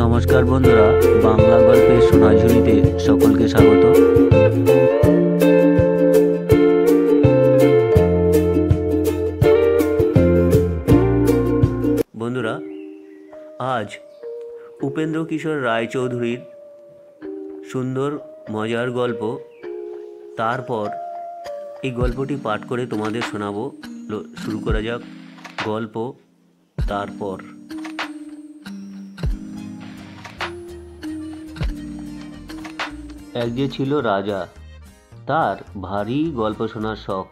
নমস্কার বন্ধুরা, বাংলা গল্পের সোনাঝুরিতে সকলকে স্বাগত। বন্ধুরা, আজ উপেন্দ্র কিশোর রায়চৌধুরীর সুন্দর মজার গল্প তারপর এই গল্পটি পাঠ করে তোমাদের শোনাবো। শুরু করা যাক গল্প তারপর। এক যে ছিল রাজা, তার ভারী গল্প শোনার শখ।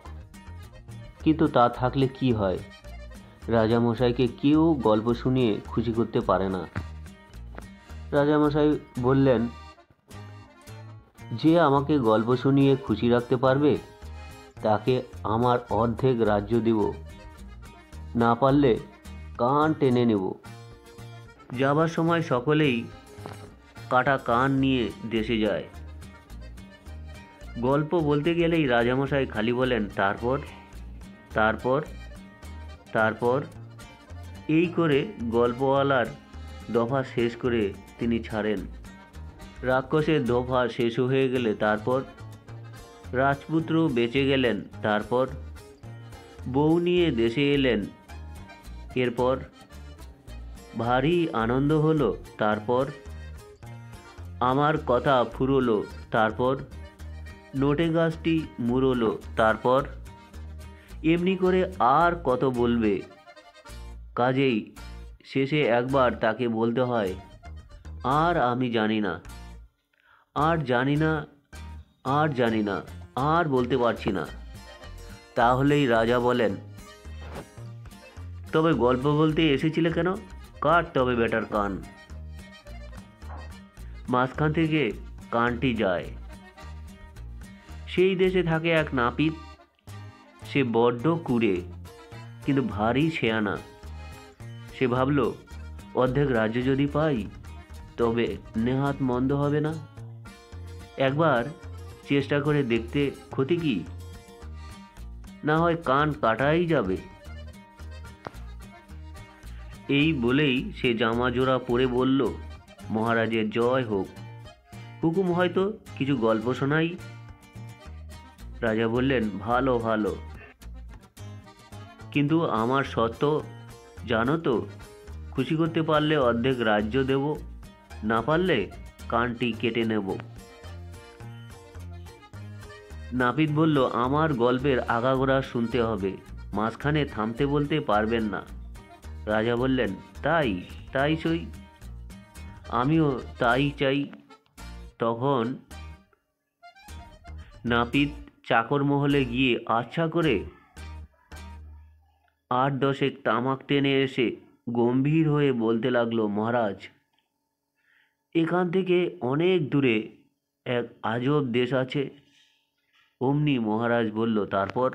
কিন্তু তা থাকলে কি হয়, রাজামশাইকে কেউ গল্প শুনিয়ে খুশি করতে পারে না। রাজামশাই বললেন, যে আমাকে গল্প শুনিয়ে খুশি রাখতে পারবে তাকে আমার অর্ধেক রাজ্য দেব, না পারলে কান টেনে নেব। যাবার সময় সকলেই কাটা কান নিয়ে দেশে যায়। গল্প বলতে গেলেই রাজামশাই খালি বলেন তারপর তারপর তারপর, এই করে গল্পওয়ালার দফা শেষ করে তিনি ছাড়েন। রাক্ষসের দফা শেষ হয়ে গেলে তারপর রাজপুত্র বেঁচে গেলেন, তারপর বউ নিয়ে দেশে এলেন, এরপর ভারী আনন্দ হলো, তারপর আমার কথা ফুরোলো, তারপর নোটে গাছটি মুড়লো, তারপর এমনি করে আর কত বলবে। কাজেই শেষে একবার তাকে বলতে হয়, আর আমি জানি না, আর জানি না, আর জানি না, আর বলতে পারছি না। তাহলেই রাজা বলেন, তবে গল্প বলতে এসেছিলে কেন? কাট তবে বেটার কান। মাঝখান থেকে কানটি যায়। সেই দেশে থাকে এক নাপিত। সে বড্ড কুঁড়ে, কিন্তু ভারী শেয়ানা। সে ভাবল, অর্ধেক রাজ্য যদি পাই তবে নেহাত মন্দ হবে না। একবার চেষ্টা করে দেখতে ক্ষতি কি? না হয় কান কাটাই যাবে। এই বলেই সে জামা জোড়া পরে বলল, মহারাজের জয় হোক, হুকুম হয়তো কিছু গল্প শোনাই। রাজা বললেন, ভালো ভালো, কিন্তু আমার শর্ত জানো তো? খুশি করতে পারলে অর্ধেক রাজ্য দেব, না পারলে কানটি কেটে নেব। নাপিত বলল, আমার গল্পের আগাগোড়া শুনতে হবে, মাঝখানে থামতে বলতে পারবেন না। রাজা বললেন, তাই তাই সই, আমিও তাই চাই। তখন নাপিত চাকর মহলে গিয়ে আচ্ছা করে 8-10 তামাক টেনে এসে গম্ভীর হয়ে বলতে লাগলো, মহারাজ, এখান থেকে অনেক দূরে এক আজব দেশ আছে। অমনি মহারাজ বলল, তারপর?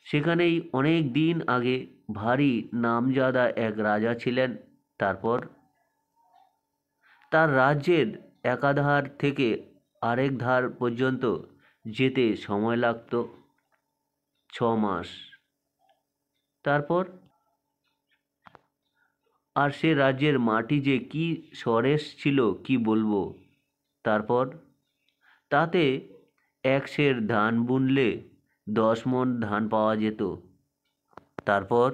সেখানেই অনেক দিন আগে ভারী নামজাদা এক রাজা ছিলেন, তারপর? তার রাজ্যের একাধার থেকে আরেক ধার পর্যন্ত যেতে সময় লাগত 6 মাস। তারপর? আর সে রাজ্যের মাটি যে কি সরেস ছিল কি বলবো। তারপর? তাতে 1 সের ধান বুনলে 10 মণ ধান পাওয়া যেত। তারপর?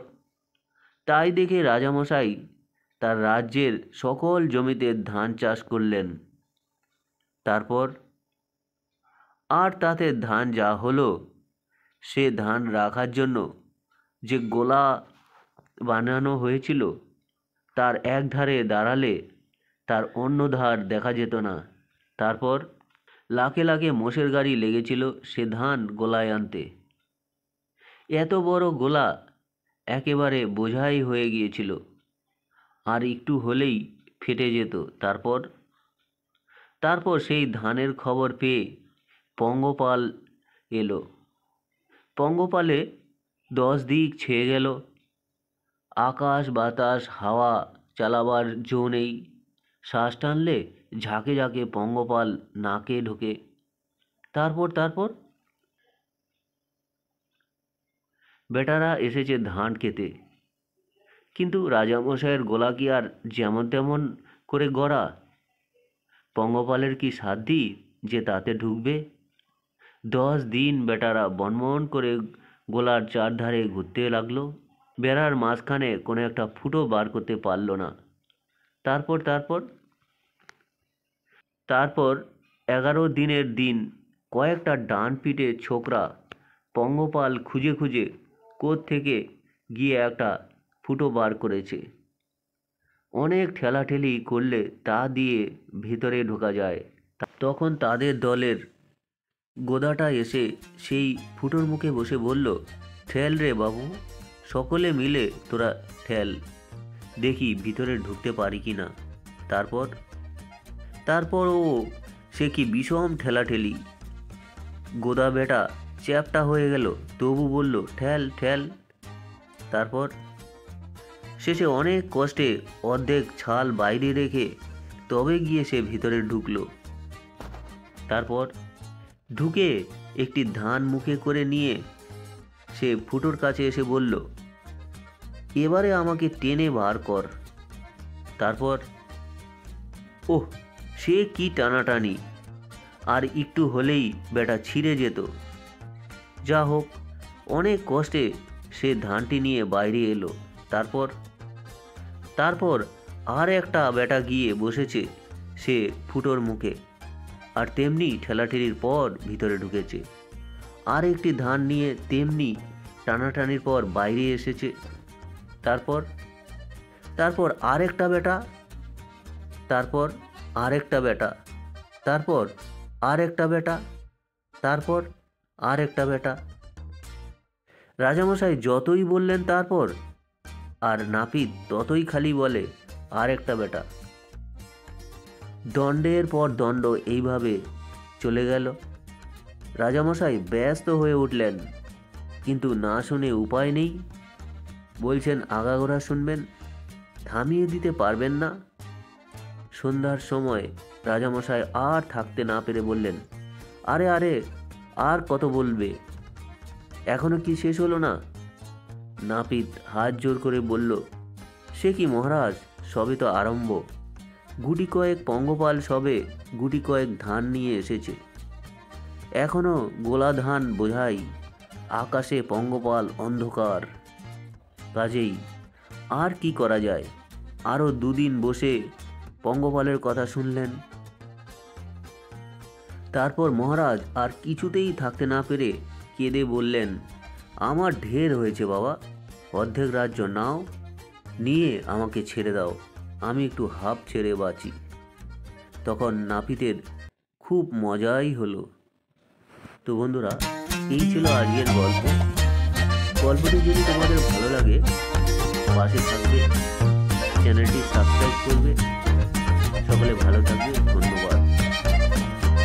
তাই দেখে রাজামশাই তার রাজ্যের সকল জমিতে ধান চাষ করলেন। তারপর? আর তাতে ধান যা হলো, সে ধান রাখার জন্য যে গোলা বানানো হয়েছিল, তার এক ধারে দাঁড়ালে তার অন্য ধার দেখা যেত না। তারপর? লাখে লাখে মোষের গাড়ি লেগেছিল সে ধান গোলায় আনতে। এত বড় গোলা একেবারে বোঝাই হয়ে গিয়েছিল, আর একটু হলেই ফেটে যেত। তারপর? তারপর সেই ধানের খবর পেয়ে পঙ্গপাল এলো। পঙ্গপালে 10 দিক ছেয়ে গেল। আকাশ বাতাস হাওয়া চালাবার জো নেই। শ্বাস টানলে ঝাঁকে ঝাঁকে পঙ্গপাল নাকে ঢোকে। তারপর? তারপর? বেটারা এসেছে ধান খেতে, কিন্তু রাজামশাইয়ের গলা কি আর যেমন তেমন করে গড়া? পঙ্গপালের কি সাধ্যি যে তাতে ঢুকবে? 10 দিন বেটারা বনবন করে গোলার চারধারে ঘুরতে লাগলো, বেড়ার মাঝখানে কোনো একটা ফুটো বার করতে পারল না। তারপর তারপর তারপর 11 দিনের দিন কয়েকটা ডান পিটে ছোকরা পঙ্গপাল খুঁজে খুঁজে থেকে গিয়ে একটা ফুটো বার করেছে। অনেক ঠেলাঠেলি করলে তা দিয়ে ভিতরে ঢোকা যায়। তখন তাদের দলের গোদাটা এসে সেই ফুটোর মুখে বসে বলল, ঠেল রে বাবু, সকলে মিলে তোরা ঠেল, দেখি ভিতরে ঢুকতে পারি কি না। তারপরও সে কি বিষম ঠেলাঠেলি, গোদা বেটা চ্যাপটা হয়ে গেল, তবু বলল ঠেল ঠেল। তারপর শেষে অনেক কষ্টে অর্ধেক ছাল বাইরে রেখে তবে গিয়ে সে ভিতরে ঢুকলো। তারপর ঢুকে একটি ধান মুখে করে নিয়ে সে ফুটোর কাছে এসে বলল, এবারে আমাকে টেনে বার কর। তারপর ওহ, সে কি টানাটানি, আর একটু হলেই বেটা ছিঁড়ে যেত। যা হোক, অনেক কষ্টে সে ধানটি নিয়ে বাইরে এলো। তারপর আর একটা বেটা গিয়ে বসেছে সে ফুটোর মুখে, আর তেমনি ঠেলাঠেলির পর ভিতরে ঢুকেছে। আর একটি ধান নিয়ে তেমনি টানাটানির পর বাইরে এসেছে। তারপর আরেকটা বেটা, তারপর আরেকটা বেটা, তারপর আরেকটা বেটা, তারপর আরেকটা বেটা। রাজামশাই যতই বললেন তারপর, আর নাপিত ততই খালি বলে আরেকটা বেটা। দণ্ডের পর দণ্ড এইভাবে চলে গেল। রাজামশাই ব্যস্ত হয়ে উঠলেন, কিন্তু না শুনে উপায় নেই। বলছেন আগাগোড়া শুনবেন, থামিয়ে দিতে পারবেন না। সন্ধ্যার সময় রাজামশাই আর থাকতে না পেরে বললেন, আরে আরে, আর কত বলবে, এখনো কি শেষ হলো না? নাপিত হাত জোর করে বলল, সে কি মহারাজ, সবে তো আরম্ভ। গুটি কয়েক পঙ্গপাল সবে গুটি কয়েক ধান নিয়ে এসেছে, এখনো গোলা ধান বোঝাই, আকাশে পঙ্গপাল অন্ধকার। কাজেই আর কি করা যায়? আরো 2 দিন বসে পঙ্গপালের কথা শুনলেন। তারপর মহারাজ আর কিছুতেই থাকতে না পেরে কেঁদে বললেন, আমার ঢের হয়েছে বাবা, অর্ধেক রাজ্য নাও, নিয়ে আমাকে ছেড়ে দাও, আমি একটু হাঁপ ছেড়ে বাঁচি। তখন নাপিতের খুব মজাই হলো। তো বন্ধুরা, এই ছিল আজকের গল্প। গল্পটি যদি তোমাদের ভালো লাগে, পাশে থাকবে, চ্যানেলটি সাবস্ক্রাইব করবে। সকলে ভালো থাকবে।